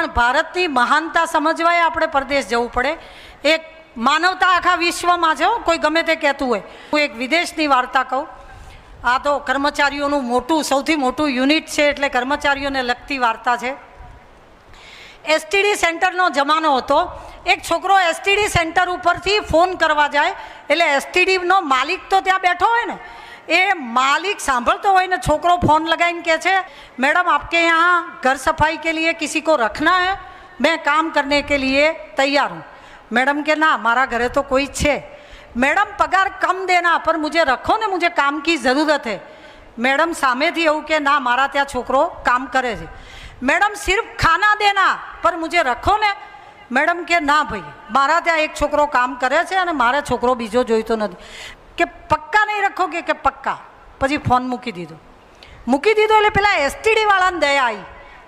પણ ભારતની મહાનતા સમજવાય આપણે પરદેશ જવું પડે. એક માનવતા આખા વિશ્વમાં છે, કોઈ ગમે તે કહેતું હોય. હું એક વિદેશની વાર્તા કહું. આ તો કર્મચારીઓનું મોટું સૌથી મોટું યુનિટ છે એટલે કર્મચારીઓને લગતી વાર્તા છે. એસટીડી સેન્ટરનો જમાનો હતો. એક છોકરો એસટીડી સેન્ટર ઉપરથી ફોન કરવા જાય એટલે એસટીડીનો માલિક તો ત્યાં બેઠો હોય ને, એ માલિક સાંભળતો હોય ને, છોકરો ફોન लगाઈને કહે છે, मैडम आपके यहाँ घर सफाई के लिए किसी को रखना है, मैं काम करने के लिए तैयार हूँ. मैडम के ना हमारा घरे तो कोई છે. मैडम पगार कम देना पर मुझे रखो ने, मुझे काम की ज़रूरत है. मैडम સામેથી એવું કે ના મારા ત્યાં છોકરો કામ કરે છે. मैडम सिर्फ खाना देना पर मुझे रखो ने. मैडम કે ના ભાઈ મારા ત્યાં એક છોકરો કામ કરે છે અને મારે છોકરો બીજો જોઈતો નથી. કે પક્કા નહીં રખોગે? કે પક્કા. પછી ફોન મૂકી દીધો એટલે પેલા એસટીડી વાળાને દયા આવી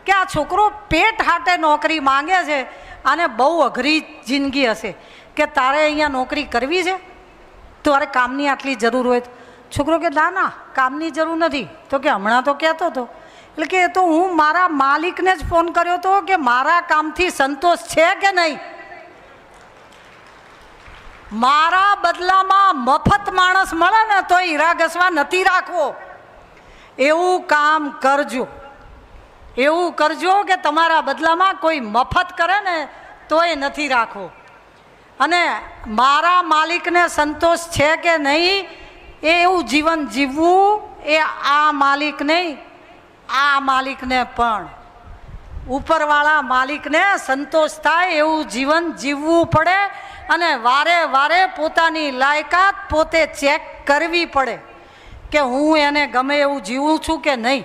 કે આ છોકરો પેટ હાટે નોકરી માંગે છે, આને બહુ અઘરી જિંદગી હશે, કે તારે અહીંયા નોકરી કરવી છે, તારે કામની આટલી જરૂર હોય. છોકરો કે ના ના કામની જરૂર નથી. તો કે હમણાં તો કહેતો હતો. એટલે કે તો હું મારા માલિકને જ ફોન કર્યો હતો કે મારા કામથી સંતોષ છે કે નહીં. મારા બદલામાં મફત માણસ મળે ને તો હીરા ઘસવા નથી રાખવો. એવું કામ કરજો, એવું કરજો કે તમારા બદલામાં કોઈ મફત કરે ને તો એ નથી રાખવો. અને મારા માલિકને સંતોષ છે કે નહીં એવું જીવન જીવવું એ આ માલિક નહીં, આ માલિકને પણ ઉપરવાળા માલિકને સંતોષ થાય એવું જીવન જીવવું પડે. અને વારે વારે પોતાની લાયકાત પોતે ચેક કરવી પડે કે હું એને ગમે એવું જીવું છું કે નહીં.